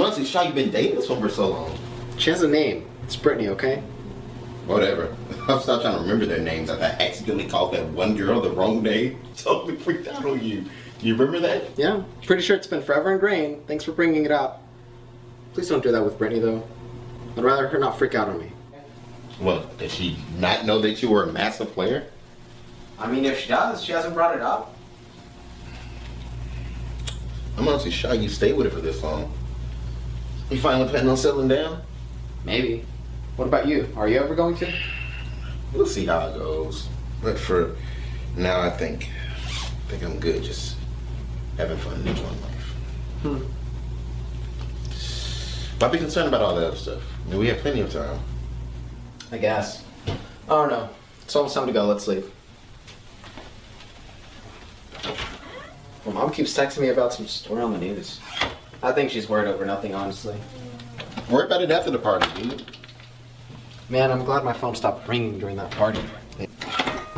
honestly shocked you've been dating this one for so long. She has a name. It's Brittany, okay? Whatever. I'm still trying to remember their names. I accidentally called that one girl the wrong name. Totally freaked out on you. You remember that? Yeah. Pretty sure it's been forever ingrained. Thanks for bringing it up. Please don't do that with Brittany, though. I'd rather her not freak out on me. Well, does she not know that you were a massive player? I mean, if she does, she hasn't brought it up. I'm honestly shocked you stayed with her for this long. You finally planning on settling down? Maybe. What about you? Are you ever going to? We'll see how it goes. But for now, I think I'm good. Just having fun and enjoying life. But I'll be concerned about all that other stuff. I mean, we have plenty of time. I guess. Oh no. It's almost time to go. Let's leave. Well, Mom keeps texting me about some story on the news. I think she's worried over nothing, honestly. Worry about it after the party, dude. Man, I'm glad my phone stopped ringing during that party.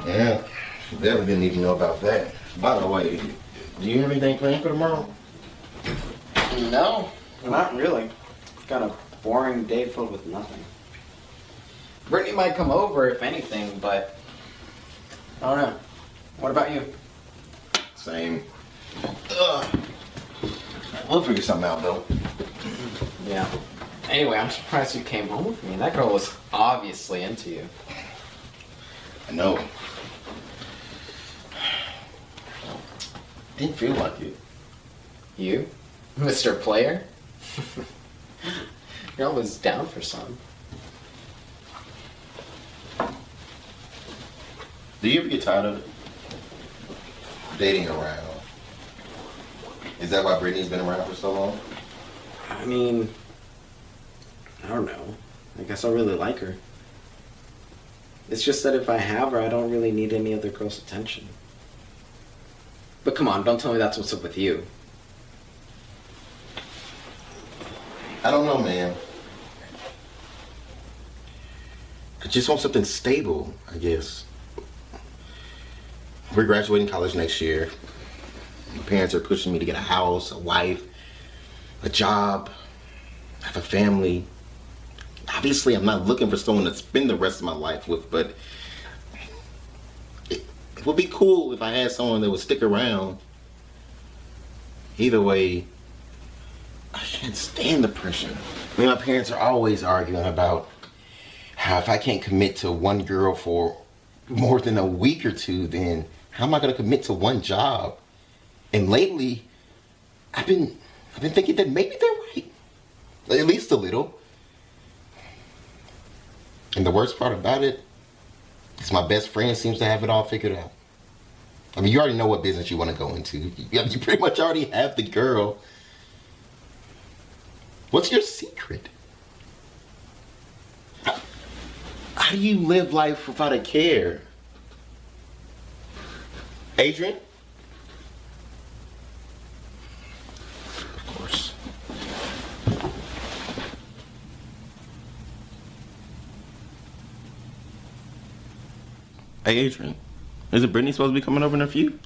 Yeah, she definitely didn't even know about that. By the way, do you have anything planned for tomorrow? No, not really. It's got a boring day filled with nothing. Brittany might come over, if anything, but I don't know. What about you? Same. Ugh. We'll figure something out, though. Yeah. Anyway, I'm surprised you came home with me. That girl was obviously into you. I know. Didn't feel like it. You? Mr. Player? You're always down for some. Do you ever get tired of it? Dating around. Is that why Brittany's been around for so long? I mean, I don't know. I guess I really like her. It's just that if I have her, I don't really need any other girl's attention. But come on, don't tell me that's what's up with you. I don't know, man. I just want something stable, I guess. We're graduating college next year. My parents are pushing me to get a house, a wife, a job, have a family. Obviously, I'm not looking for someone to spend the rest of my life with, but it would be cool if I had someone that would stick around. Either way, I can't stand the pressure. I mean, my parents are always arguing about how if I can't commit to one girl for more than a week or two, then how am I going to commit to one job? And lately, I've been thinking that maybe they're right. At least a little. And the worst part about it is my best friend seems to have it all figured out. I mean, you already know what business you want to go into. You pretty much already have the girl. What's your secret? How do you live life without a care? Adrian? Of course. Hey, Adrian. Isn't Brittany supposed to be coming over in a few?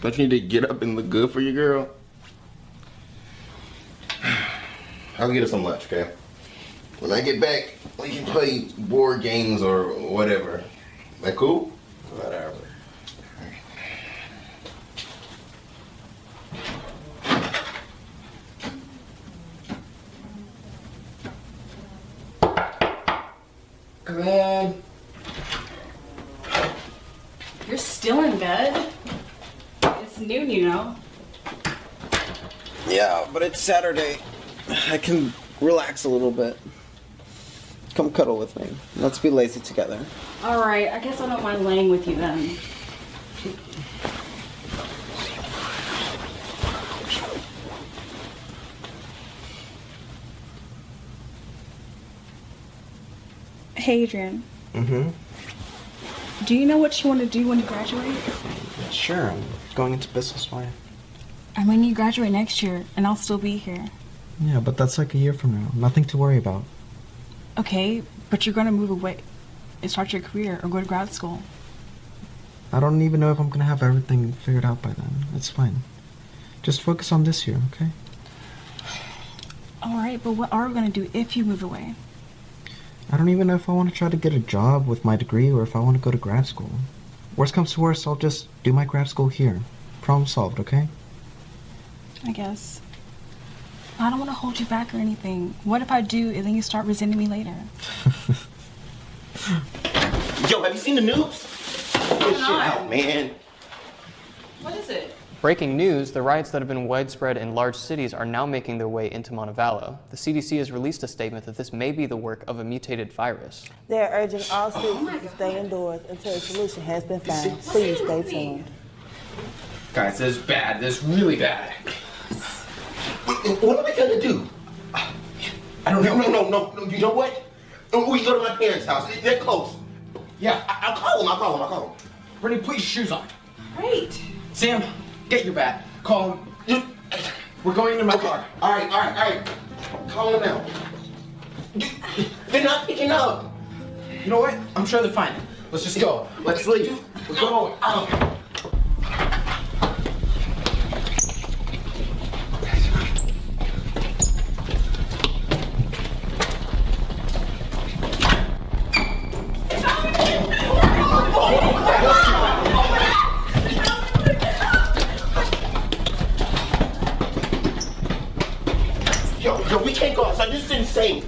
Don't you need to get up and look good for your girl? I'll get her some lunch, okay? When I get back, we can play board games or whatever. That cool? Whatever. Come in. You're still in bed? It's noon, you know. Yeah, but it's Saturday. I can relax a little bit. Come cuddle with me. Let's be lazy together. Alright, I guess I don't mind laying with you then. Hey, Adrian. Do you know what you want to do when you graduate? Sure, I'm going into business. Why? I mean, you graduate next year, and I'll still be here. Yeah, but that's like a year from now. Nothing to worry about. Okay, but you're going to move away and start your career or go to grad school. I don't even know if I'm going to have everything figured out by then. It's fine. Just focus on this year, okay? All right, but what are we going to do if you move away? I don't even know if I want to try to get a job with my degree or if I want to go to grad school. Worst comes to worst, I'll just do my grad school here. Problem solved, okay? I guess. I don't want to hold you back or anything. What if I do and then you start resenting me later? Yo, have you seen the news? Get shit out, man. What is it? Breaking news, the riots that have been widespread in large cities are now making their way into Montevallo. The CDC has released a statement that this may be the work of a mutated virus. They are urging all citizens to stay indoors until a solution has been found. Please stay tuned. Guys, this is bad. This is really bad. What are we gonna do? I don't know. No. You know what? We go to my parents' house. They're close. Yeah. I'll call them. Brittany, put your shoes on. Great. Sam, get your bat. Call him. We're going into my car. All right. Call them now. They're not picking up. You know what? I'm sure they're fine. Let's just go. Let's leave. We're going. Yo, we can't go outside. This is insane.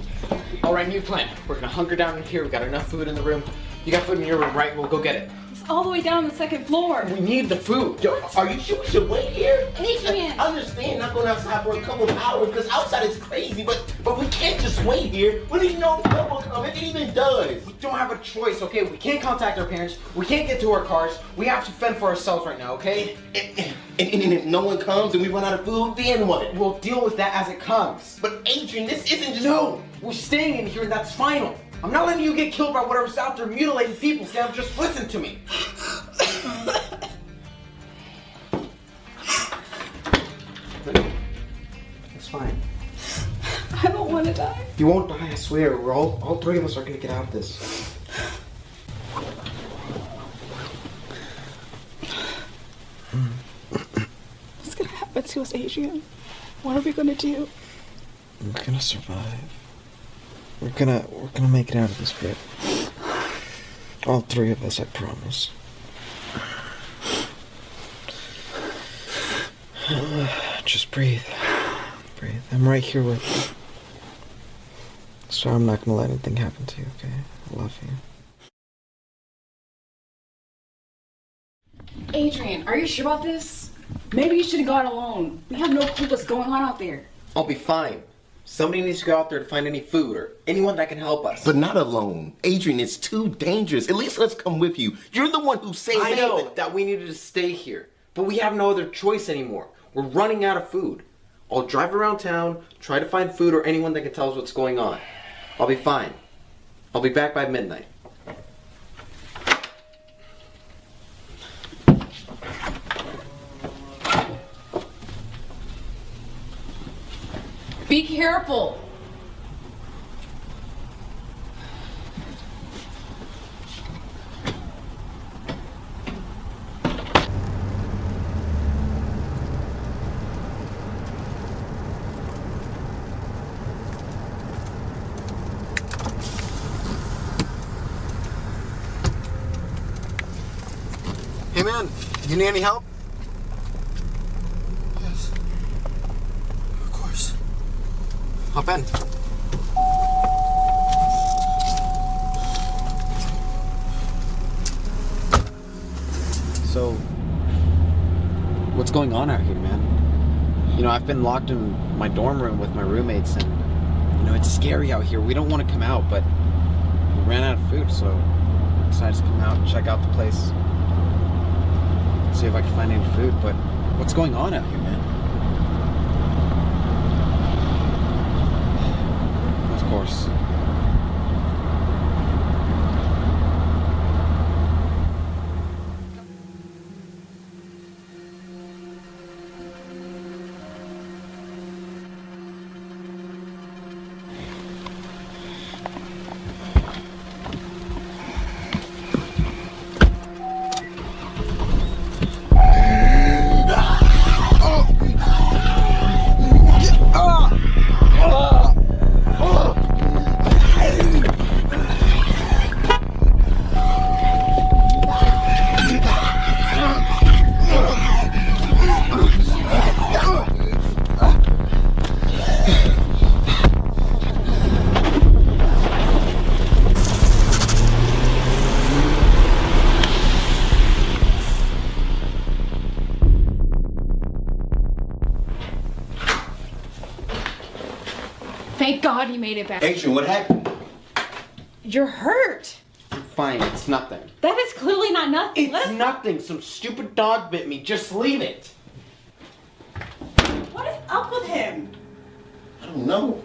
All right, new plan. We're gonna hunker down in here. We got enough food in the room. You got food in your room, right? We'll go get it. It's all the way down on the second floor. We need the food. Yo, are you sure we should wait here? Adrian. I understand not going outside for a couple of hours because outside is crazy, but we can't just wait here. We don't even know if the help will come, if it even does. We don't have a choice, okay? We can't contact our parents. We can't get to our cars. We have to fend for ourselves right now, okay? And if no one comes and we run out of food, then what? We'll deal with that as it comes. But Adrian, this isn't just... No! We're staying in here and that's final. I'm not letting you get killed by whatever's out there mutilating people, Sam. Just listen to me. It's fine. I don't want to die. You won't die, I swear. We're all three of us are gonna get out of this. What's going to happen to us, Adrian? What are we going to do? We're gonna survive. We're gonna make it out of this bit. All three of us, I promise. Just breathe. Breathe. I'm right here with you. So I'm not gonna let anything happen to you, okay? I love you. Adrian, are you sure about this? Maybe you shouldn't go out alone. We have no clue what's going on out there. I'll be fine. Somebody needs to go out there to find any food or anyone that can help us. But not alone. Adrian, it's too dangerous. At least let's come with you. You're the one who saved I know that we needed to stay here, but we have no other choice anymore. We're running out of food. I'll drive around town, try to find food or anyone that can tell us what's going on. I'll be fine. I'll be back by midnight. Be careful. Hey man, you need any help? Yes. Of course. Hop in. So, what's going on out here, man? You know, I've been locked in my dorm room with my roommates and, you know, it's scary out here. We don't want to come out, but we ran out of food, so I decided to come out and check out the place. See if I can find any food, but what's going on out here, man? Of course. glad you made it back. Adrian, what happened? You're hurt. Fine, it's nothing. That is clearly not nothing. It's nothing. Some stupid dog bit me. Just leave it. What is up with him? I don't know.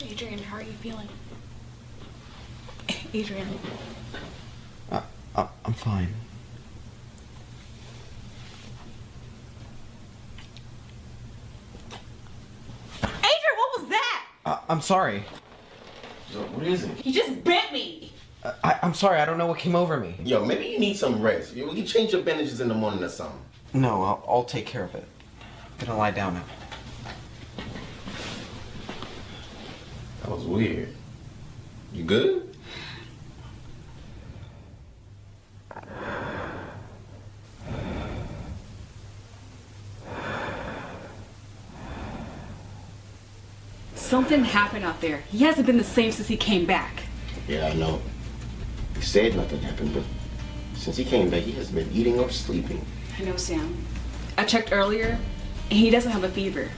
Adrian, how are you feeling? Adrian. I'm fine. Adrian, what was that? I'm sorry. So, what is it? He just bit me. I'm sorry. I don't know what came over me. Yo, maybe you need some rest. We can change your bandages in the morning or something. No, I'll take care of it. I'm gonna lie down now. That was weird. You good? Something happened out there. He hasn't been the same since he came back. Yeah, I know. He said nothing happened, but since he came back, he hasn't been eating or sleeping. I know, Sam. I checked earlier, and he doesn't have a fever.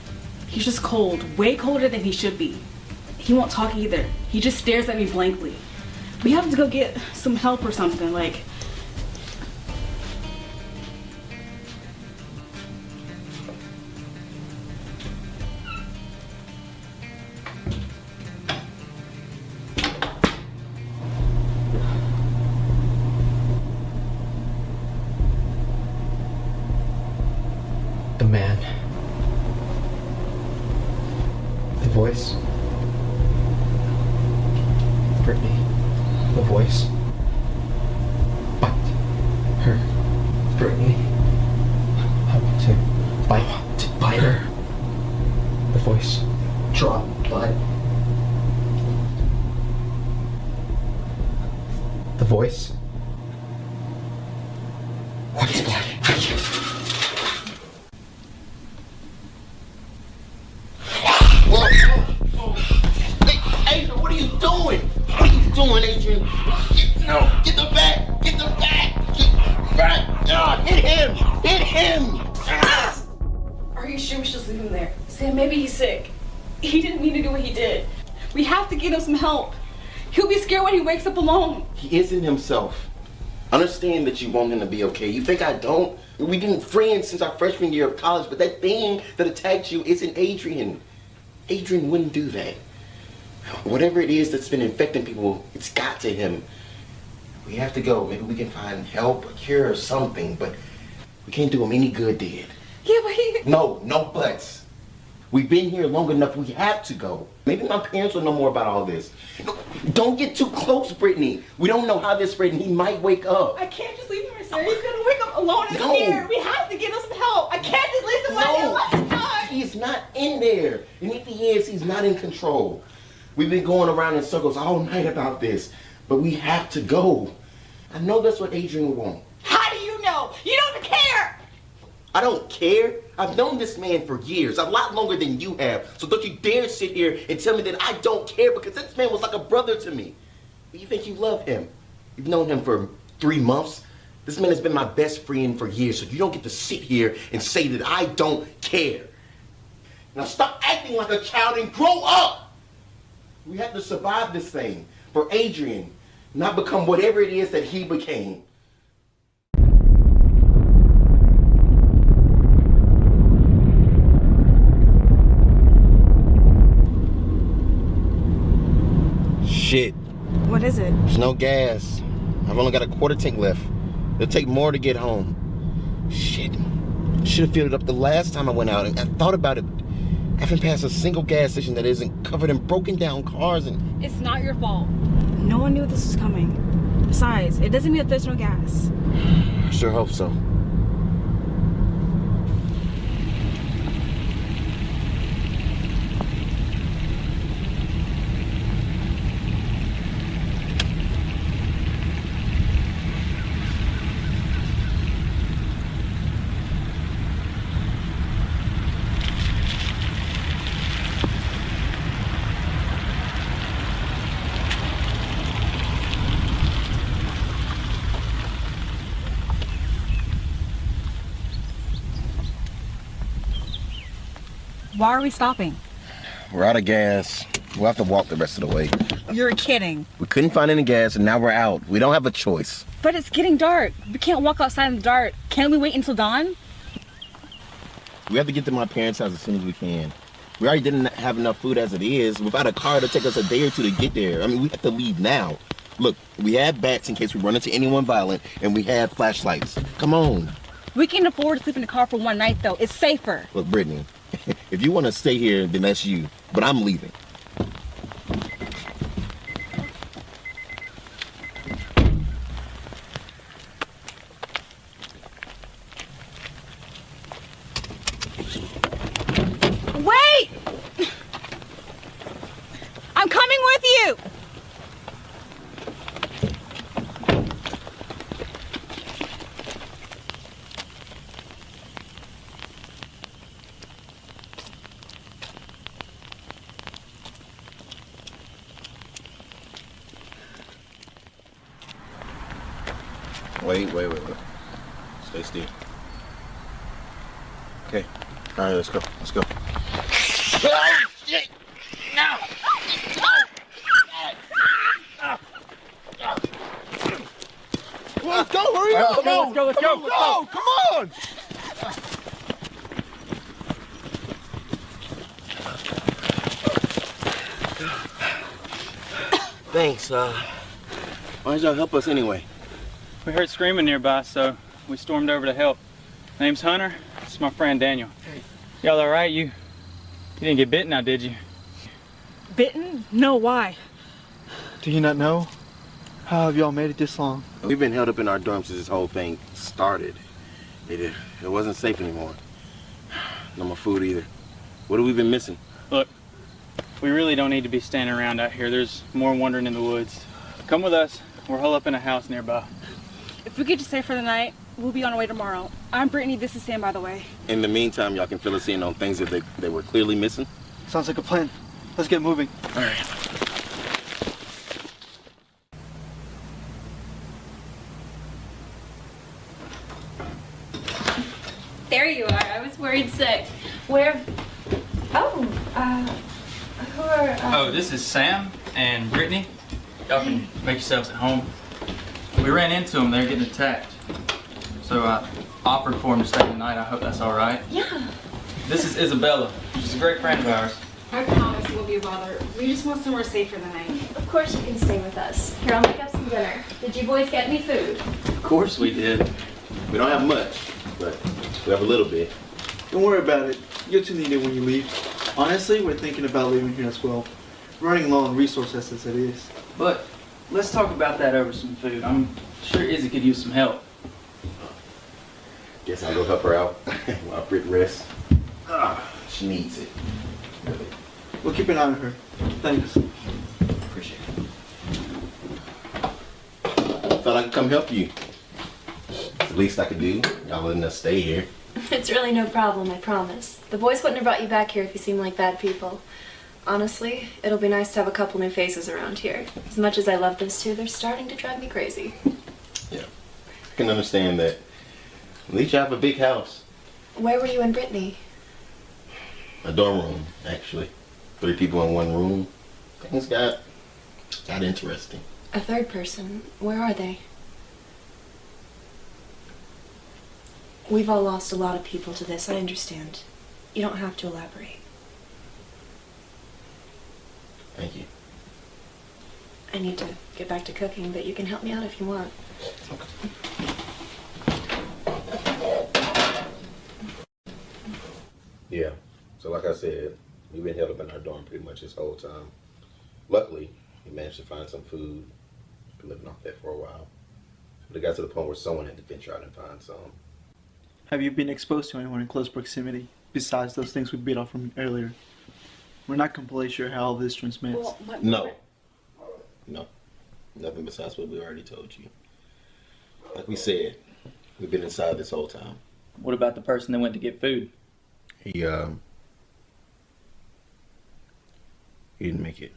He's just cold, way colder than he should be. He won't talk either. He just stares at me blankly. We have to go get some help or something, like... The man. The voice. Brittany. The voice. Bite her. Brittany. I want to bite her. The voice. Drop blood. The voice. What's blood? Adrian, what are you doing? What are you doing, Adrian? Get the bat! Get the bat! Get back! Hit him! Hit him! Are you sure we should just leave him there? Sam, maybe he's sick. He didn't mean to do what he did. We have to get him some help. He'll be scared when he wakes up alone. He isn't himself. Understand that you want him to be okay. You think I don't? We've been friends since our freshman year of college, but that thing that attacked you isn't Adrian. Adrian wouldn't do that. Whatever it is that's been infecting people, it's got to him. We have to go. Maybe we can find help, a cure, or something, but we can't do him any good, Dad. Yeah, but he... No buts. We've been here long enough. We have to go. Maybe my parents will know more about all this. No, don't get too close, Brittany. We don't know how this spreading. He might wake up. I can't just leave him here, sir. He's gonna wake up alone and No. scared. We have to get him some help. I can't just leave somebody No, alone. he's not in there. And if he is, he's not in control. We've been going around in circles all night about this, but we have to go. I know that's what Adrian would want. How do you know? You don't care. I don't care. I've known this man for years, a lot longer than you have. So don't you dare sit here and tell me that I don't care, because this man was like a brother to me. You think you love him? You've known him for 3 months. This man has been my best friend for years, so you don't get to sit here and say that I don't care. Now stop acting like a child and grow up. We have to survive this thing for Adrian, not become whatever it is that he became. Shit. What is it? There's no gas. I've only got a quarter tank left. It'll take more to get home. Shit. Should have filled it up the last time I went out, and I thought about it. I haven't passed a single gas station that isn't covered in broken down cars and... It's not your fault. No one knew this was coming. Besides, it doesn't mean that there's no gas. I sure hope so. Why are we stopping? We're out of gas. We'll have to walk the rest of the way. You're kidding. We couldn't find any gas, and now we're out. We don't have a choice. But it's getting dark. We can't walk outside in the dark. Can't we wait until dawn? We have to get to my parents' house as soon as we can. We already didn't have enough food as it is. Without a car, it'll take us a day or two to get there. I mean, we have to leave now. Look, we have bats in case we run into anyone violent, and we have flashlights. Come on. We can afford to sleep in the car for one night, though. It's safer. Look, Brittany, if you want to stay here, then that's you. But I'm leaving. Wait! I'm coming with you! Wait. Stay still. Okay. All right, let's go. Oh, shit! No! Let's go, hurry up! Let's go! Come on! Thanks, why did y'all help us anyway? We heard screaming nearby, so we stormed over to help. Name's Hunter. This is my friend Daniel. Y'all all right? You didn't get bitten now, did you? Bitten? No, why? Do you not know? How have y'all made it this long? We've been held up in our dorms since this whole thing started. It wasn't safe anymore. No more food either. What have we been missing? Look, we really don't need to be standing around out here. There's more wandering in the woods. Come with us. We're holed up in a house nearby. If we get to stay for the night, we'll be on our way tomorrow. I'm Brittany, this is Sam, by the way. In the meantime, y'all can fill us in on things that they were clearly missing. Sounds like a plan. Let's get moving. All right. There you are. I was worried sick. Where? Oh, who are? Oh, this is Sam and Brittany. Y'all can make yourselves at home. We ran into them. They were getting attacked. So I offered for them to stay the night. I hope that's all right. Yeah. This is Isabella. She's a great friend of ours. I promise it won't be a bother. We just want somewhere safe for the night. Of course you can stay with us. Here, I'll make up some dinner. Did you boys get any food? Of course we did. We don't have much, but we have a little bit. Don't worry about it. You'll too need it when you leave. Honestly, we're thinking about leaving here as well. Running low on resources as it is. But let's talk about that over some food. I'm sure Izzy could use some help. Guess I'll go help her out while Britt rests. She needs it. Really. We'll keep an eye on her. Thanks. Appreciate it. Thought I could come help you. It's the least I could do. Y'all letting us stay here. It's really no problem, I promise. The boys wouldn't have brought you back here if you seemed like bad people. Honestly, it'll be nice to have a couple new faces around here. As much as I love those two, they're starting to drive me crazy. Yeah. I can understand that. At least you have a big house. Where were you and Brittany? A dorm room, actually. 3 people in one room. Things got interesting. A third person? Where are they? We've all lost a lot of people to this, I understand. You don't have to elaborate. Thank you. I need to get back to cooking, but you can help me out if you want. Yeah. So like I said, we've been held up in our dorm pretty much this whole time. Luckily, we managed to find some food. Been living off that for a while. But it got to the point where someone had to venture out and find some. Have you been exposed to anyone in close proximity besides those things we beat off from earlier? We're not completely sure how all this transmits. Well, No. Nothing besides what we already told you. Like we said, we've been inside this whole time. What about the person that went to get food? He didn't make it.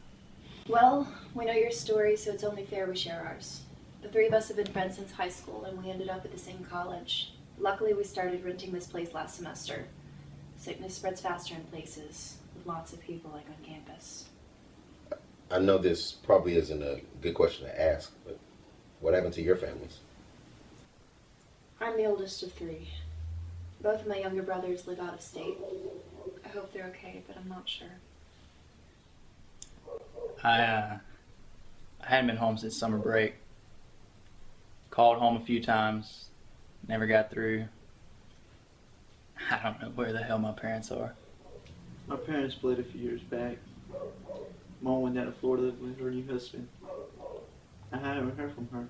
Well, we know your story, so it's only fair we share ours. The 3 of us have been friends since high school, and we ended up at the same college. Luckily, we started renting this place last semester. Sickness spreads faster in places with lots of people like on campus. I know this probably isn't a good question to ask, but what happened to your families? I'm the oldest of 3. Both of my younger brothers live out of state. I hope they're okay, but I'm not sure. I hadn't been home since summer break. Called home a few times, never got through. I don't know where the hell my parents are. My parents split a few years back. Mom went down to Florida with her new husband. I haven't heard from her.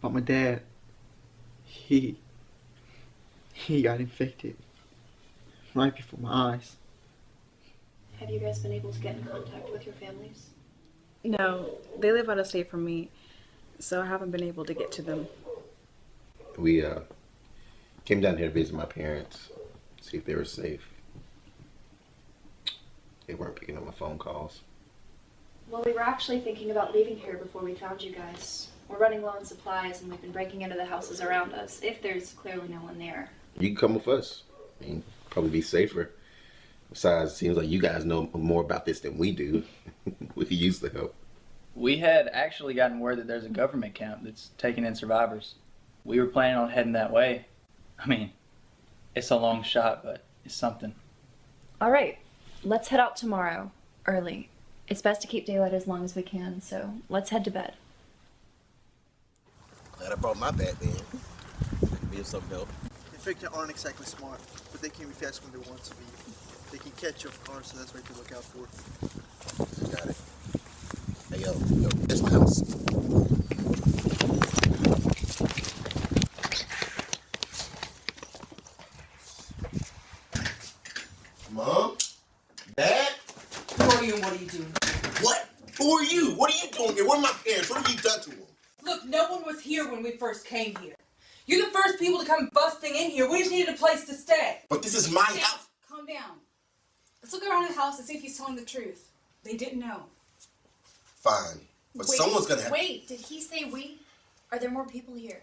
But my dad, he got infected right before my eyes. Have you guys been able to get in contact with your families? No, they live out of state from me, so I haven't been able to get to them. We came down here to visit my parents, see if they were safe. They weren't picking up my phone calls. Well, we were actually thinking about leaving here before we found you guys. We're running low on supplies, and we've been breaking into the houses around us, if there's clearly no one there. You can come with us. I mean, probably be safer. Besides, it seems like you guys know more about this than we do. We could use the help. We had actually gotten word that there's a government camp that's taking in survivors. We were planning on heading that way. I mean, it's a long shot, but it's something. All right, let's head out tomorrow, early. It's best to keep daylight as long as we can, so let's head to bed. Glad I brought my bat then. That could be of some help. Infected aren't exactly smart, but they can be fast when they want to be. They can catch you off guard, so that's what to look out for. Got it. Hey, yo, that's my house. Mom? Dad? Who are you and what are you doing? What? Who are you? What are you doing here? What are my parents? What have you done to them? Look, no one was here when we first came here. You're the first people to come busting in here. We just needed a place to stay. But this is my house. Calm down. Let's look around the house and see if he's telling the truth. They didn't know. Fine. But someone's gonna have... Wait, did he say we? Are there more people here?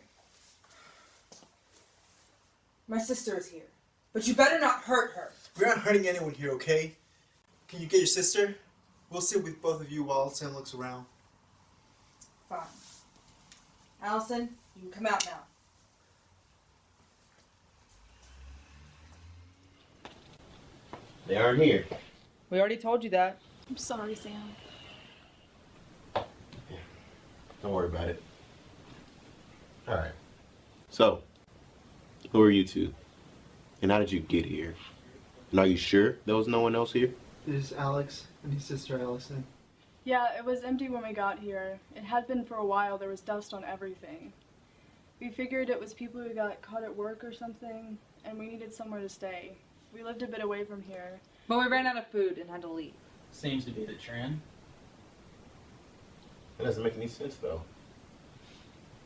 My sister is here. But you better not hurt her. We're not hurting anyone here, okay? Can you get your sister? We'll sit with both of you while Sam looks around. Fine. Allison, you can come out now. They aren't here. We already told you that. I'm sorry, Sam. Don't worry about it. Alright. So, who are you two? And how did you get here? And are you sure there was no one else here? There's Alex and his sister Allison. Yeah, it was empty when we got here. It had been for a while. There was dust on everything. We figured it was people who got caught at work or something, and we needed somewhere to stay. We lived a bit away from here. But we ran out of food and had to leave. Seems to be the trend. That doesn't make any sense, though.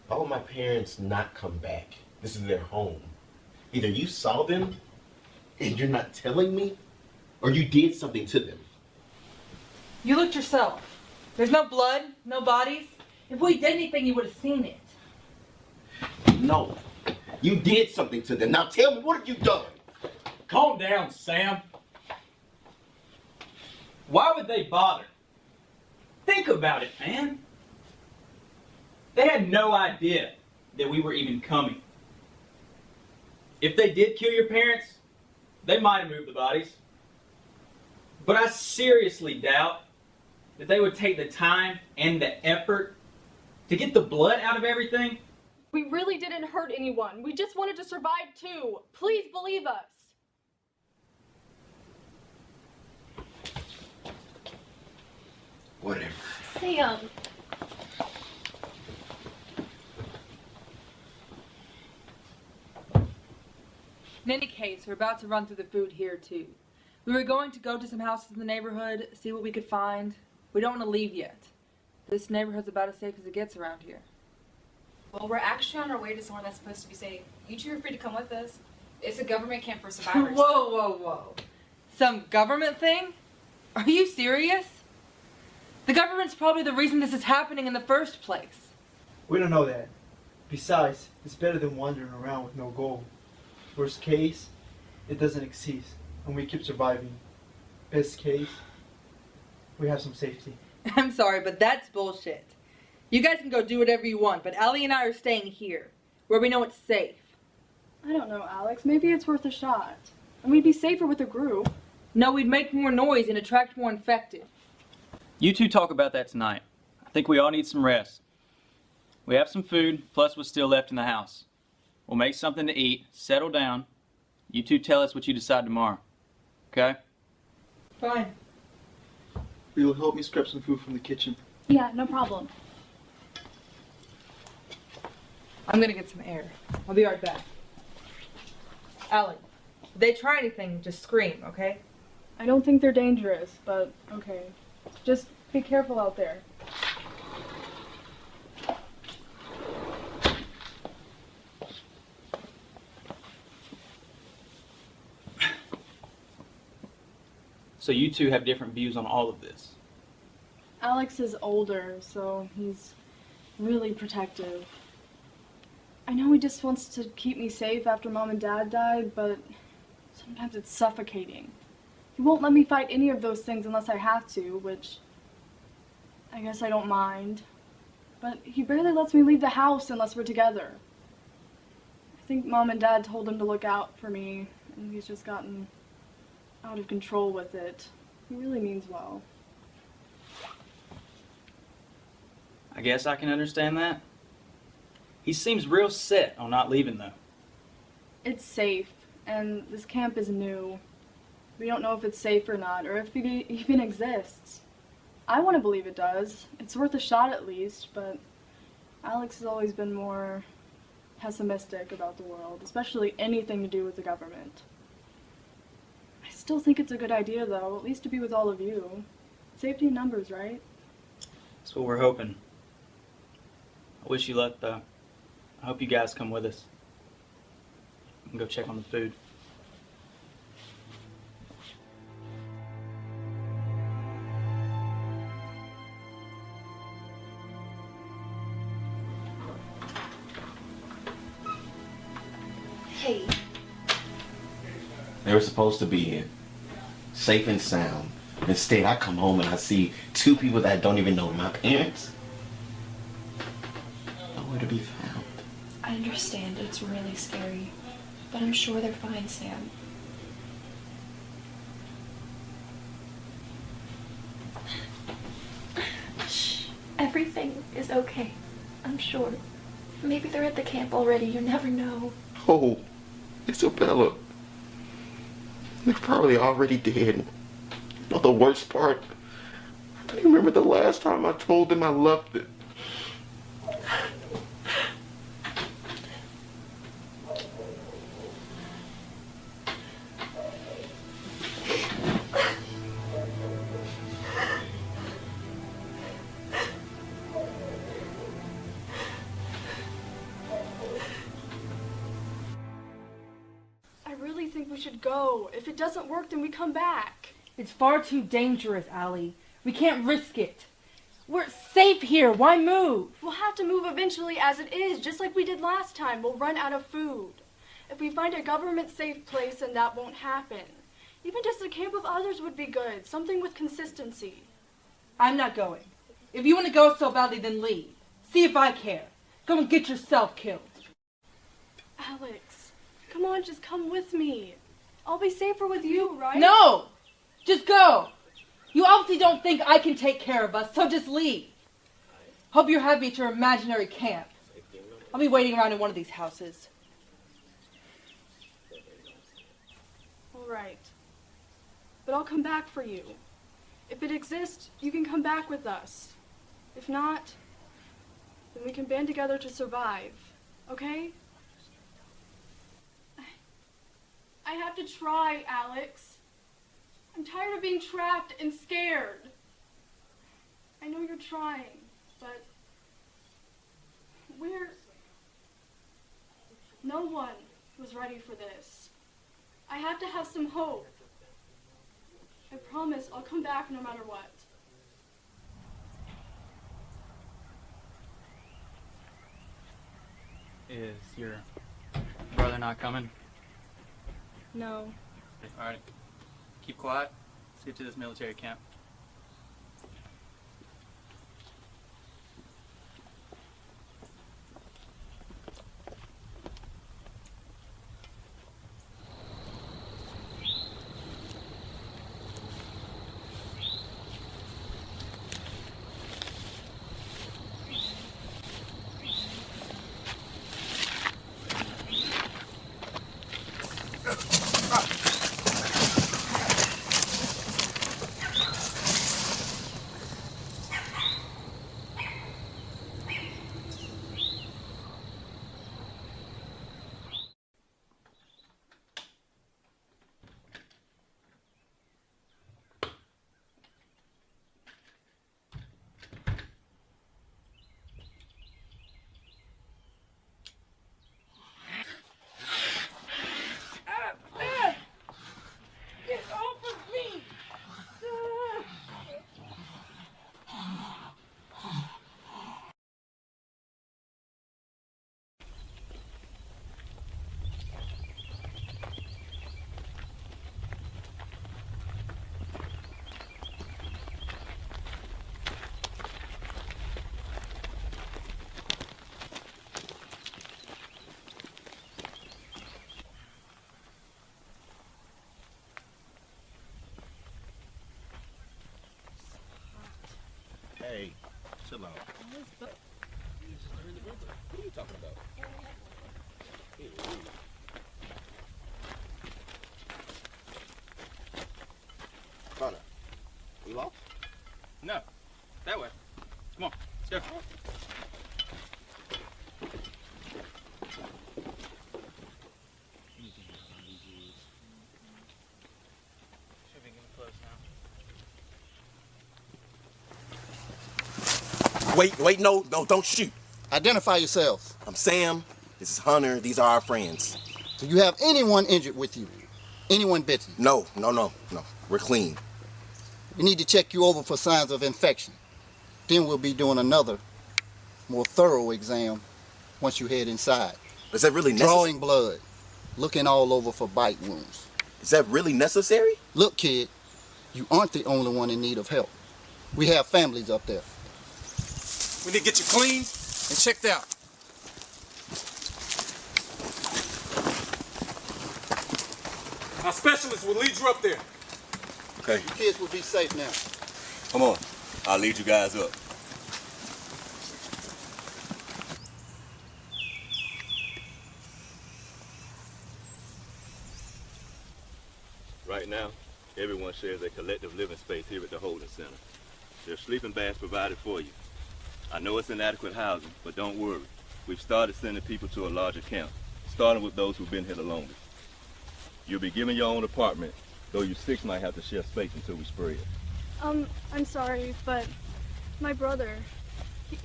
Why would my parents not come back? This is their home. Either you saw them, and you're not telling me, or you did something to them. You looked yourself. There's no blood, no bodies. If we did anything, you would have seen it. No. You did something to them. Now tell me, what have you done? Calm down, Sam. Why would they bother? Think about it, man. They had no idea that we were even coming. If they did kill your parents, they might have moved the bodies. But I seriously doubt that they would take the time and the effort to get the blood out of everything. We really didn't hurt anyone. We just wanted to survive too. Please believe us. Whatever. Sam. In any case, we're about to run through the food here too. We were going to go to some houses in the neighborhood, see what we could find. We don't want to leave yet. This neighborhood's about as safe as it gets around here. Well, we're actually on our way to somewhere that's supposed to be safe. You two are free to come with us. It's a government camp for survivors. Whoa, whoa, whoa. Some government thing? Are you serious? The government's probably the reason this is happening in the first place. We don't know that. Besides, it's better than wandering around with no goal. Worst case, it doesn't exist, and we keep surviving. Best case, we have some safety. I'm sorry, but that's bullshit. You guys can go do whatever you want, but Allie and I are staying here, where we know it's safe. I don't know, Alex. Maybe it's worth a shot. And we'd be safer with a group. No, we'd make more noise and attract more infected. You two talk about that tonight. I think we all need some rest. We have some food, plus what's still left in the house. We'll make something to eat, settle down. You two tell us what you decide tomorrow. Okay? Fine. You'll help me scrap some food from the kitchen. Yeah, no problem. I'm gonna get some air. I'll be right back. Allie, if they try anything, just scream, okay? I don't think they're dangerous, but okay. Just be careful out there. So you two have different views on all of this. Alex is older, so he's really protective. I know he just wants to keep me safe after Mom and Dad died, but sometimes it's suffocating. He won't let me fight any of those things unless I have to, which I guess I don't mind. But he barely lets me leave the house unless we're together. I think Mom and Dad told him to look out for me, and he's just gotten out of control with it. He really means well. I guess I can understand that. He seems real set on not leaving, though. It's safe, and this camp is new. We don't know if it's safe or not, or if it even exists. I want to believe it does. It's worth a shot at least, but Alex has always been more pessimistic about the world, especially anything to do with the government. I still think it's a good idea, though, at least to be with all of you. Safety in numbers, right? That's what we're hoping. I wish you luck, though. I hope you guys come with us. I'm gonna go check on the food. Hey. They were supposed to be here, safe and sound. Instead, I come home and I see two people that don't even know my parents. Nowhere to be found. I understand it's really scary, but I'm sure they're fine, Sam. Shh. Everything is okay. I'm sure. Maybe they're at the camp already. You never know. Oh, Isabella. They're probably already dead. You know the worst part? I don't remember the last time I told them I loved them. I really think we should go. If it doesn't work, then we come back. It's far too dangerous, Allie. We can't risk it. We're safe here. Why move? We'll have to move eventually as it is, just like we did last time. We'll run out of food. If we find a government-safe place, then that won't happen. Even just a camp with others would be good. Something with consistency. I'm not going. If you want to go so badly, then leave. See if I care. Go and get yourself killed. Alex, come on, just come with me. I'll be safer with you, right? No! Just go! You obviously don't think I can take care of us, so just leave. Hope you're happy at your imaginary camp. I'll be waiting around in one of these houses. All right. But I'll come back for you. If it exists, you can come back with us. If not, then we can band together to survive. Okay? I have to try, Alex. I'm tired of being trapped and scared. I know you're trying, but no one was ready for this. I have to have some hope. I promise I'll come back no matter what. Is your brother not coming? No. Alright. Keep quiet. Let's get to this military camp. Hey, chill out. What are you talking about? Connor, we lost? No. That way. Come on. Let's go. Should be getting close now. Wait, no, don't shoot. Identify yourselves. I'm Sam. This is Hunter. These are our friends. Do you have anyone injured with you? Anyone bitten? No. We're clean. We need to check you over for signs of infection. Then we'll be doing another, more thorough exam once you head inside. Is that really necessary? Drawing blood, looking all over for bite wounds. Is that really necessary? Look, kid, you aren't the only one in need of help. We have families up there. We need to get you cleaned and checked out. Our specialist will lead you up there. Okay. You kids will be safe now. Come on. I'll lead you guys up. Right now, everyone shares a collective living space here at the holding center. There's sleeping bags provided for you. I know it's inadequate housing, but don't worry. We've started sending people to a larger camp, starting with those who've been here the longest. You'll be given your own apartment, though you six might have to share space until we spread. I'm sorry, but my brother,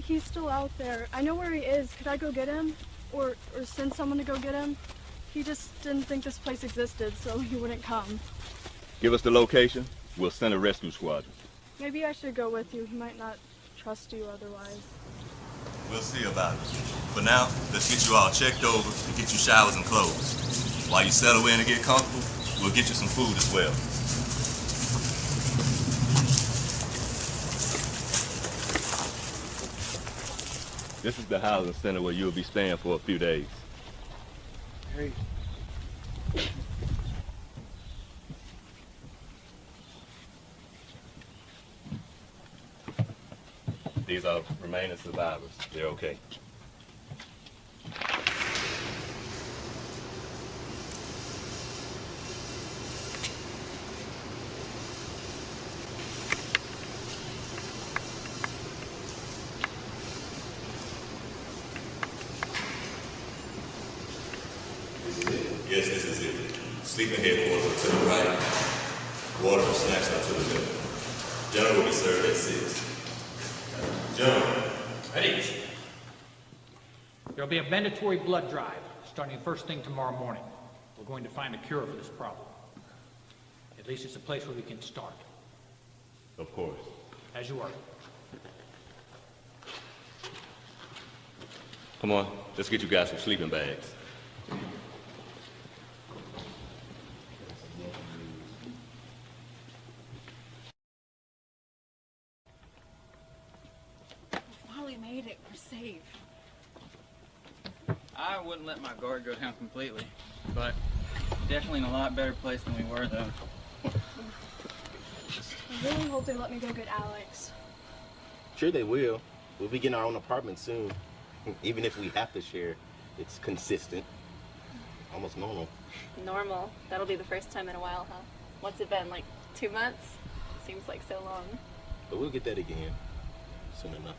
he's still out there. I know where he is. Could I go get him? Or send someone to go get him? He just didn't think this place existed, so he wouldn't come. Give us the location, we'll send a rescue squadron. Maybe I should go with you. He might not trust you otherwise. We'll see about it. For now, let's get you all checked over and get you showers and clothes. While you settle in and get comfortable, We'll get you some food as well. This is the housing center where you'll be staying for a few days. Great. These are remaining survivors. They're okay. Yes, this is it. Sleeping headquarters are to the right. Water and snacks are to the left. Dinner will be served at 6. Gentlemen. Paige. There'll be a mandatory blood drive starting first thing tomorrow morning. We're going to find a cure for this problem. At least it's a place where we can start. Of course. As you are. Come on, let's get you guys some sleeping bags. Finally made it. We're safe. I wouldn't let my guard go down completely, but definitely in a lot better place than we were, though. I really hope they let me go get Alex. Sure they will. We'll be getting our own apartment soon. Even if we have to share, it's consistent. Almost normal. Normal. That'll be the first time in a while, huh? What's it been, like 2 months? It seems like so long. But we'll get that again soon enough.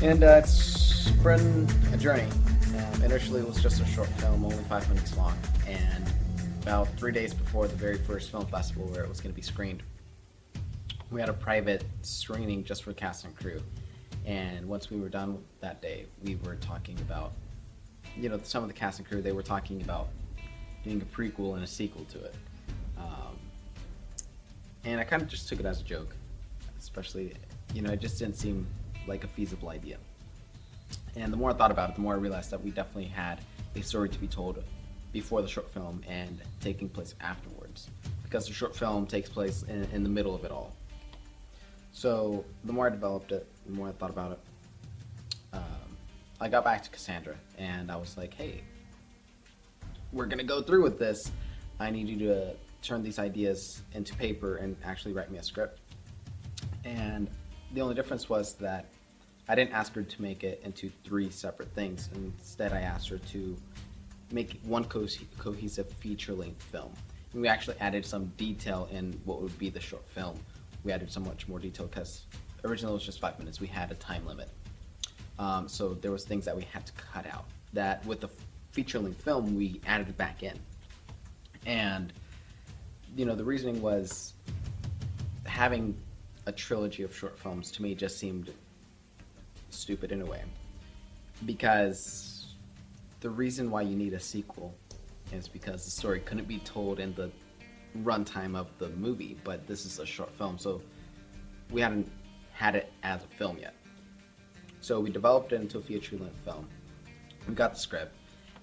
And it's been a journey. Initially, it was just a short film, only 5 minutes long, and about 3 days before the very first film festival where it was going to be screened, we had a private screening just for cast and crew. And once we were done that day, we were talking about, you know, some of the cast and crew, they were talking about doing a prequel and a sequel to it. And I kind of just took it as a joke, especially, you know, it just didn't seem like a feasible idea. And the more I thought about it, the more I realized that we definitely had a story to be told before the short film and taking place afterwards, because the short film takes place in the middle of it all. So the more I developed it, the more I thought about it, I got back to Cassandra and I was like, hey, we're gonna go through with this. I need you to turn these ideas into paper and actually write me a script. And the only difference was that I didn't ask her to make it into 3 separate things. Instead, I asked her to make one cohesive feature-length film. And we actually added some detail in what would be the short film. We added so much more detail because originally it was just 5 minutes. We had a time limit. So there was things that we had to cut out that with the feature-length film, we added back in. And, you know, the reasoning was having a trilogy of short films to me just seemed stupid in a way, because the reason why you need a sequel is because the story couldn't be told in the runtime of the movie, but this is a short film, so we hadn't had it as a film yet. So we developed it into a feature-length film. We got the script,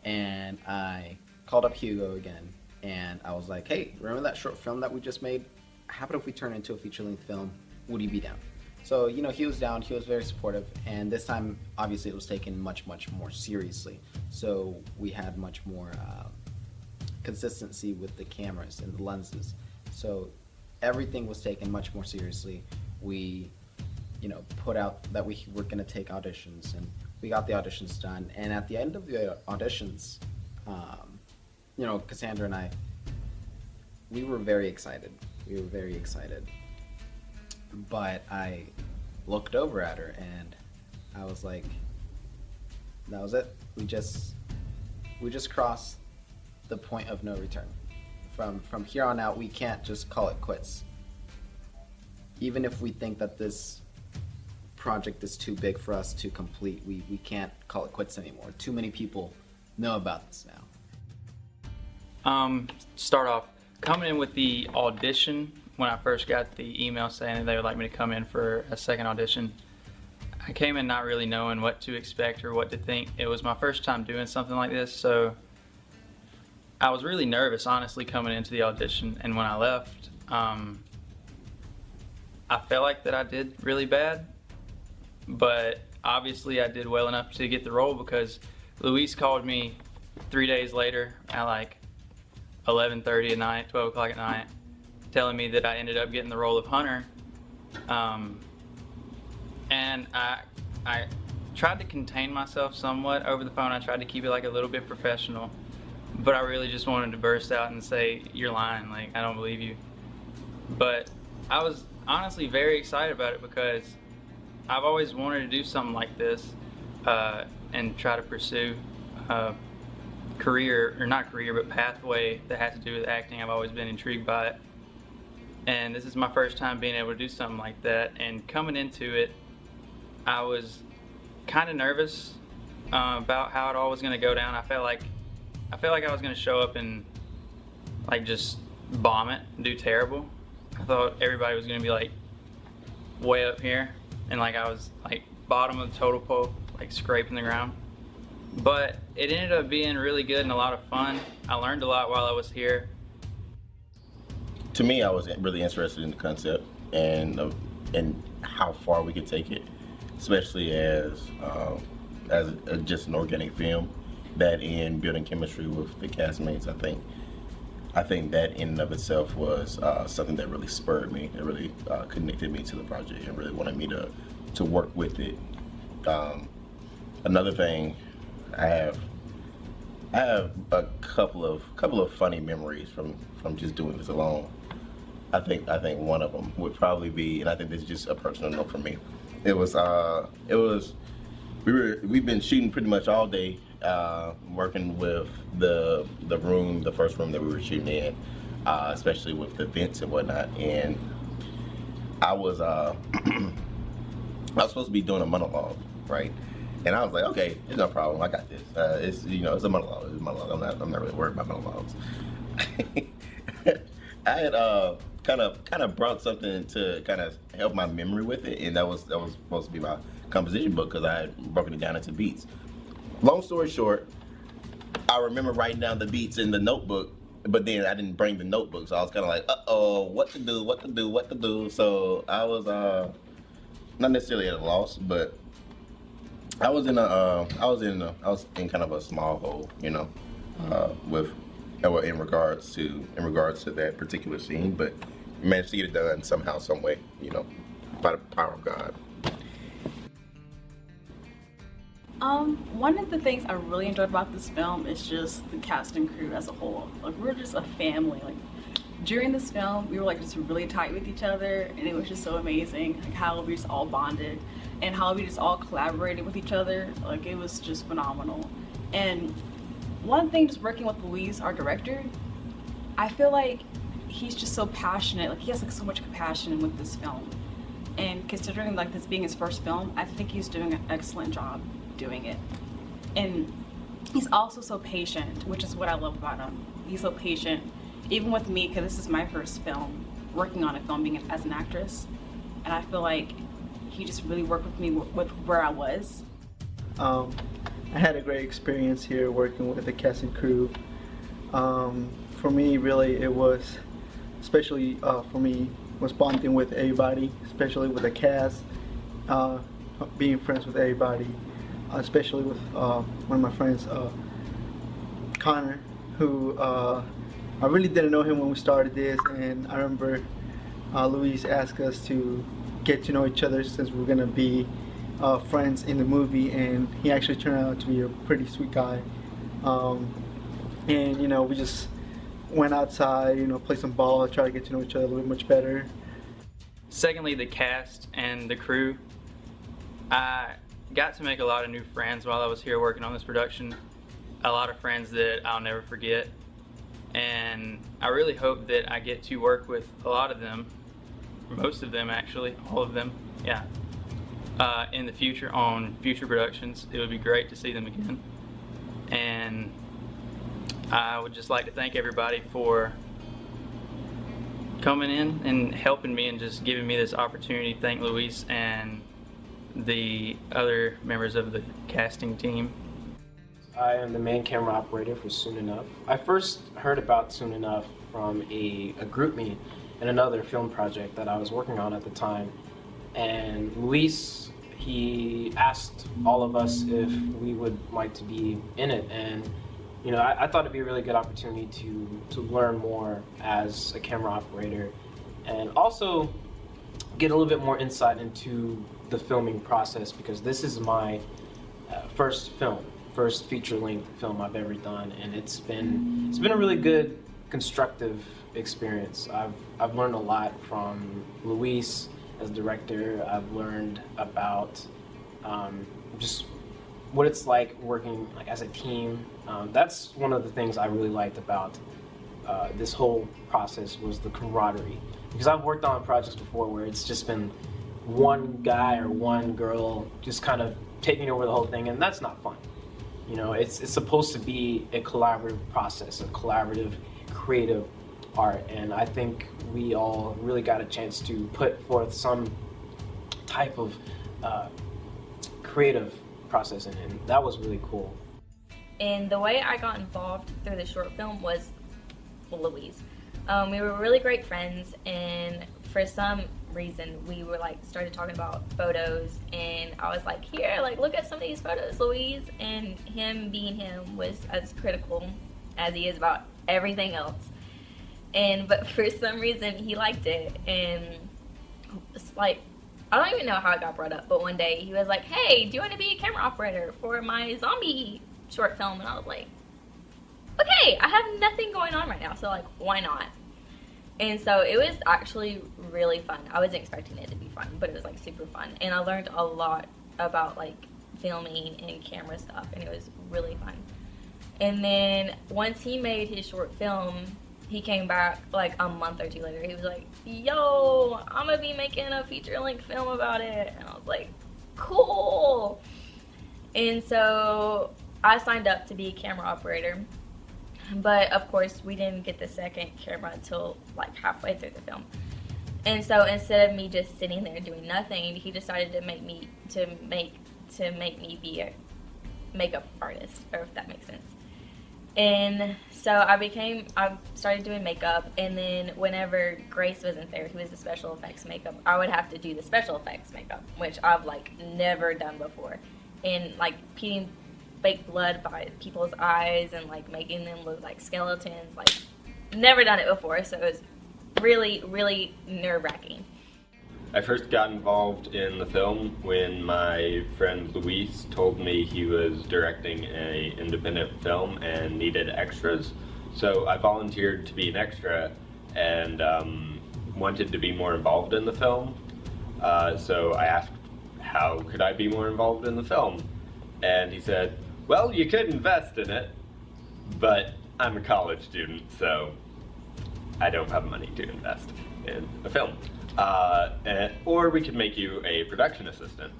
and I called up Hugo again, and I was like, hey, remember that short film that we just made? How about if we turn it into a feature-length film? Would you be down? So, you know, he was down, he was very supportive, and this time, obviously, it was taken much, much more seriously. So we had much more consistency with the cameras and the lenses. So everything was taken much more seriously. We, you know, put out that we were gonna take auditions, and we got the auditions done. And at the end of the auditions, you know, Cassandra and I, we were very excited. We were very excited. but I looked over at her and I was like, that was it. We just crossed the point of no return. From here on out, we can't just call it quits. Even if we think that this project is too big for us to complete, we can't call it quits anymore. Too many people know about this now. Start off, coming in with the audition, when I first got the email saying that they would like me to come in for a second audition, I came in not really knowing what to expect or what to think. It was my first time doing something like this, so I was really nervous, honestly, coming into the audition. And when I left, I felt like that I did really bad, but obviously I did well enough to get the role because Luis called me 3 days later at like 11:30 at night, 12 o'clock at night, telling me that I ended up getting the role of Hunter. And I tried to contain myself somewhat over the phone. I tried to keep it like a little bit professional, but I really just wanted to burst out and say, "You're lying, like I don't believe you." But I was honestly very excited about it because I've always wanted to do something like this and try to pursue a career, or not career, but pathway that has to do with acting. I've always been intrigued by it. And this is my first time being able to do something like that. And coming into it, I was kind of nervous about how it all was going to go down. I felt like I was going to show up and like just bomb it, do terrible. I thought everybody was going to be like way up here, and like I was like bottom of the totem pole, like scraping the ground. But it ended up being really good and a lot of fun. I learned a lot while I was here. To me, I was really interested in the concept and how far we could take it, especially as just an organic film. That in building chemistry with the castmates, I think that in and of itself was something that really spurred me. It really connected me to the project and really wanted me to work with it. Another thing, I have a couple of funny memories from just doing this alone. I think one of them would probably be, and I think this is just a personal note for me. We've been shooting pretty much all day, working with the first room that we were shooting in, especially with the vents and whatnot. And I was supposed to be doing a monologue, right? And I was like, okay, it's no problem. I got this. It's a monologue. It's a monologue. I'm not really worried about monologues. I had kind of brought something to kind of help my memory with it, and that was supposed to be my composition book because I had broken it down into beats. Long story short, I remember writing down the beats in the notebook, but then I didn't bring the notebook, so I was kind of like, uh-oh, what to do. So I was not necessarily at a loss, but I was in kind of a small hole, in regards to that particular scene, but managed to get it done somehow, some way, by the power of God. One of the things I really enjoyed about this film is just the cast and crew as a whole. Like, we're just a family. Like, during this film, we were like just really tight with each other, and it was just so amazing, like how we just all bonded and how we just all collaborated with each other. Like, it was just phenomenal. And one thing, just working with Luis, our director, I feel like he's just so passionate. Like, he has like so much compassion with this film. And considering like this being his first film, I think he's doing an excellent job doing it. And he's also so patient, which is what I love about him. He's so patient, even with me, because this is my first film, working on a film, being as an actress. And I feel like he just really worked with me with where I was. I had a great experience here working with the cast and crew. For me, really, it was, especially for me, was bonding with everybody, especially with the cast, being friends with everybody, especially with one of my friends, Connor, who I really didn't know him when we started this, and I remember Luis asked us to get to know each other since we were gonna be friends in the movie, and he actually turned out to be a pretty sweet guy. And we just went outside, played some ball, tried to get to know each other a little bit much better. Secondly, the cast and the crew. I got to make a lot of new friends while I was here working on this production. A lot of friends that I'll never forget. And I really hope that I get to work with a lot of them, most of them actually, all of them, yeah, in the future on future productions. It would be great to see them again. And I would just like to thank everybody for coming in and helping me and just giving me this opportunity. Thank Luis and the other members of the casting team. I am the main camera operator for Soon Enough. I first heard about Soon Enough from a group me in another film project that I was working on at the time. And Luis, he asked all of us if we would like to be in it. And you know, I thought it'd be a really good opportunity to learn more as a camera operator and also get a little bit more insight into the filming process, because this is my first feature-length film I've ever done, and it's been a really good, constructive experience. I've learned a lot from Luis as director. I've learned about just what it's like working like as a team. That's one of the things I really liked about this whole process, was the camaraderie. Because I've worked on projects before where it's just been one guy or one girl just kind of taking over the whole thing, and that's not fun. You know, it's supposed to be a collaborative process, a collaborative, creative art, and I think we all really got a chance to put forth some type of creative process in it, and that was really cool. And the way I got involved through the short film was Luis. We were really great friends, and for some reason we were like started talking about photos, and I was like, here, like look at some of these photos, Luis. And him being him was as critical as he is about everything else. But for some reason he liked it, and it's like, I don't even know how it got brought up, but one day he was like, hey, do you want to be a camera operator for my zombie short film? And I was like, okay, I have nothing going on right now, so like, why not? And so it was actually really fun. I wasn't expecting it to be fun, but it was like super fun. And I learned a lot about like filming and camera stuff, and it was really fun. And then once he made his short film, he came back like a month or two later. He was like, yo, I'm gonna be making a feature-length film about it. And I was like, cool. And so I signed up to be a camera operator. But of course, we didn't get the second camera until like halfway through the film. And so instead of me just sitting there doing nothing, he decided to make me be a makeup artist, or if that makes sense. And so I started doing makeup, and then whenever Grace wasn't there, who was the special effects makeup, I would have to do the special effects makeup, which I've like never done before. And like peeling fake blood by people's eyes and like making them look like skeletons, like never done it before, so it was really, really nerve-wracking. I first got involved in the film when my friend Luis told me he was directing an independent film and needed extras. So I volunteered to be an extra and wanted to be more involved in the film. So I asked, how could I be more involved in the film? And he said, well, you could invest in it, but I'm a college student, so I don't have money to invest in a film. Or we could make you a production assistant.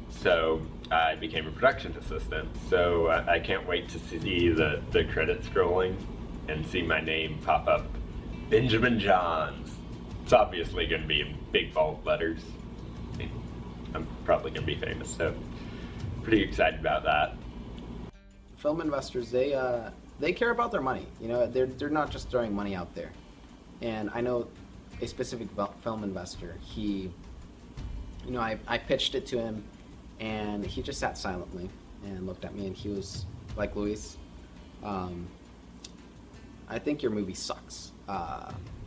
So I became a production assistant. So I can't wait to see the credits scrolling and see my name pop up. Benjamin Johns. It's obviously going to be in big bold letters. I mean, I'm probably going to be famous, so pretty excited about that. Film investors, they care about their money. You know, they're not just throwing money out there. And I know a specific film investor. He, you know, I pitched it to him, and he just sat silently and looked at me, and he was like, Luis, I think your movie sucks.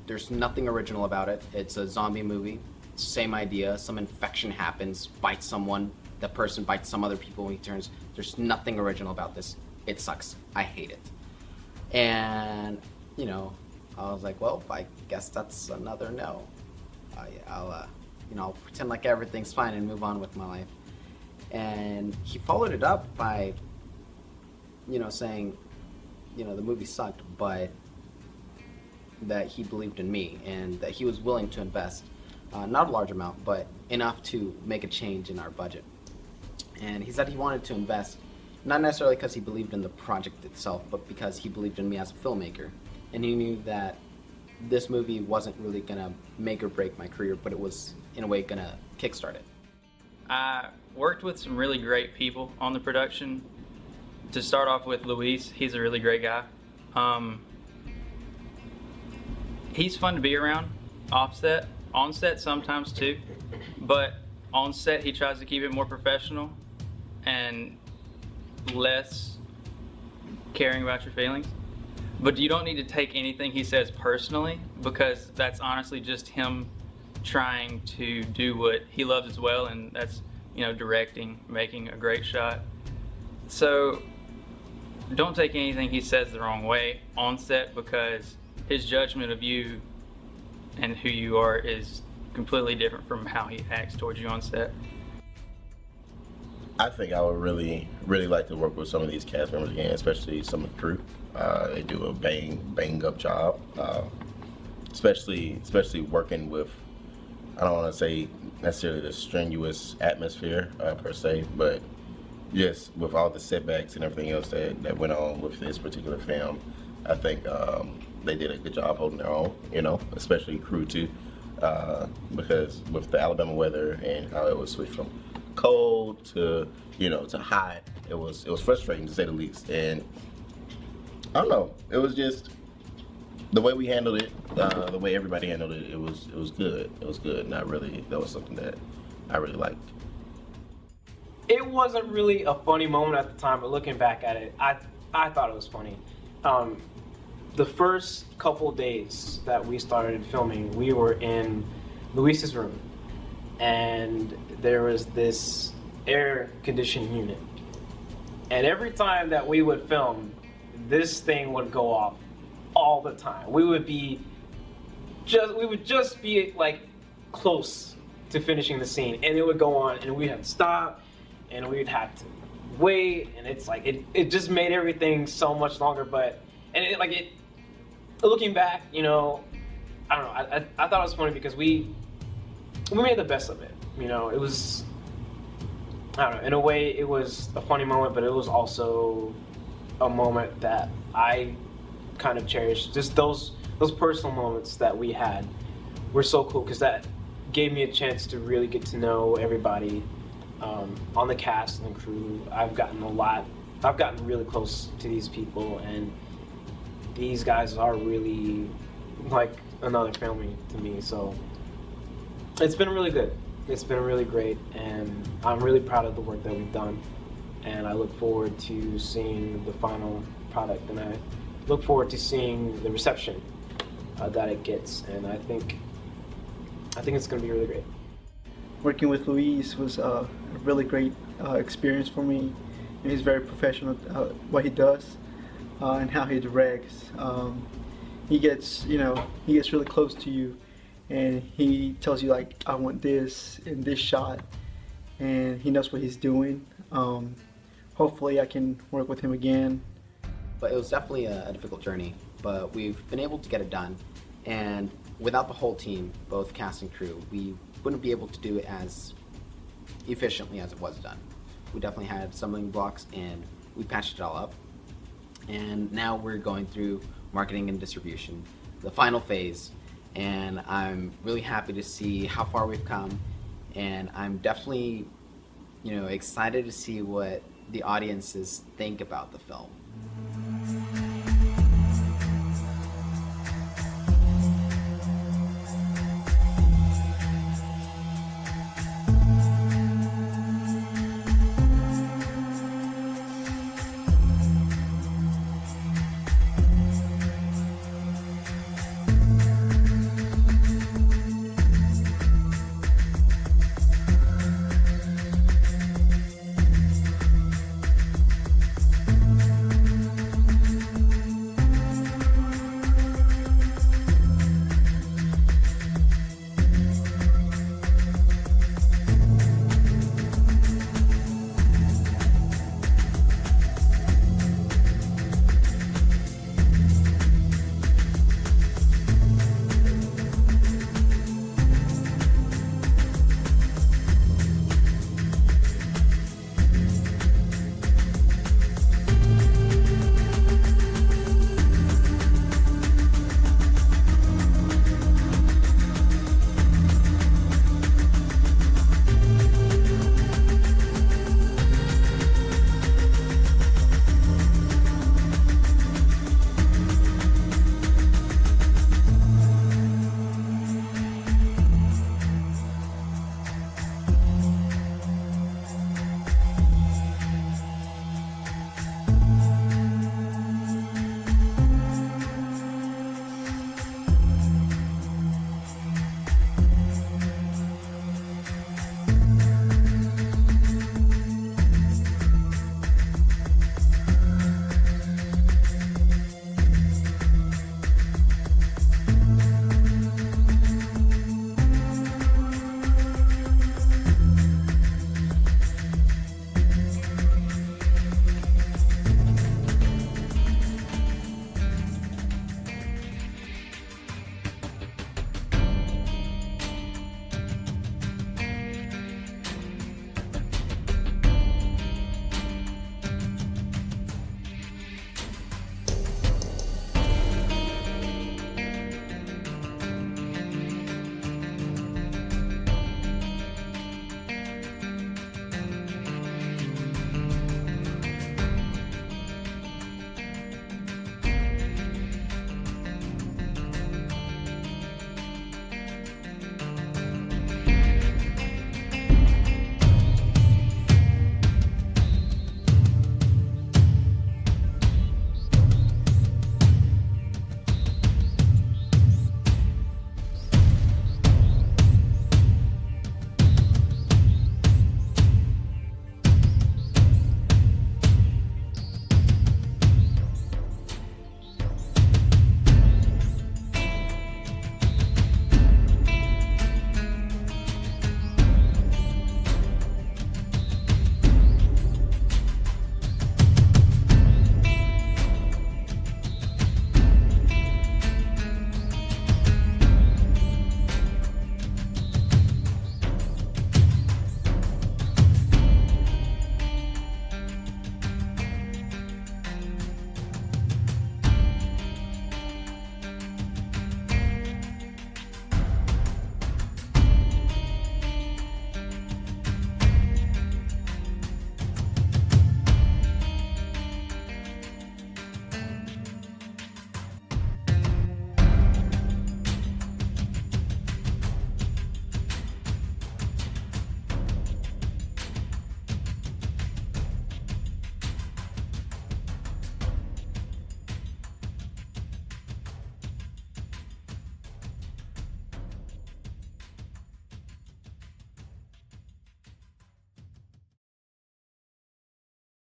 There's nothing original about it. It's a zombie movie. Same idea. Some infection happens, bites someone. The person bites some other people when he turns. There's nothing original about this. It sucks. I hate it. And, you know, I was like, well, I guess that's another no. I'll I'll pretend like everything's fine and move on with my life. And he followed it up by, saying, the movie sucked, but that he believed in me and that he was willing to invest, not a large amount, but enough to make a change in our budget. And he said he wanted to invest, not necessarily because he believed in the project itself, but because he believed in me as a filmmaker. And he knew that this movie wasn't really gonna make or break my career, but it was, in a way, gonna kickstart it. I worked with some really great people on the production. To start off with Luis, he's a really great guy. He's fun to be around, on set sometimes too, but on set he tries to keep it more professional and less caring about your feelings. But you don't need to take anything he says personally, because that's honestly just him trying to do what he loves as well, and that's, directing, making a great shot. So don't take anything he says the wrong way on set, because his judgment of you and who you are is completely different from how he acts towards you on set. I think I would really like to work with some of these cast members again, especially some of the crew. They do a bang up job, especially working with, I don't want to say necessarily the strenuous atmosphere per se, but just with all the setbacks and everything else that went on with this particular film. I think they did a good job holding their own, especially crew too, because with the Alabama weather and how it was switched from cold to to hot, it was frustrating to say the least. And I don't know, it was just the way we handled it, the way everybody handled it. It was good. It was good, and that was something that I really liked. It wasn't really a funny moment at the time, but looking back at it, I thought it was funny. The first couple days that we started filming, we were in Luis's room, and there was this air conditioning unit. And every time that we would film, this thing would go off all the time. We would just be like close to finishing the scene, and it would go on, and we'd have to stop, and we'd have to wait, and it's like it just made everything so much longer. But looking back, I don't know, I thought it was funny because we made the best of it. It was, I don't know, in a way it was a funny moment, but it was also a moment that I kind of cherished. Just those personal moments that we had were so cool, because that gave me a chance to really get to know everybody on the cast and crew. I've gotten really close to these people, and these guys are really like another family to me. So it's been really good. It's been really great, and I'm really proud of the work that we've done, and I look forward to seeing the final product, and I look forward to seeing the reception that it gets, and I think it's going to be really great. Working with Luis was a really great experience for me. He's very professional at what he does and how he directs. He gets really close to you, and he tells you like, I want this in this shot, and he knows what he's doing. Hopefully I can work with him again. But it was definitely a difficult journey, but we've been able to get it done. And without the whole team, both cast and crew, we wouldn't be able to do it as efficiently as it was done. We definitely had stumbling blocks, and we patched it all up. And now we're going through marketing and distribution, the final phase, and I'm really happy to see how far we've come, and I'm definitely, excited to see what the audiences think about the film.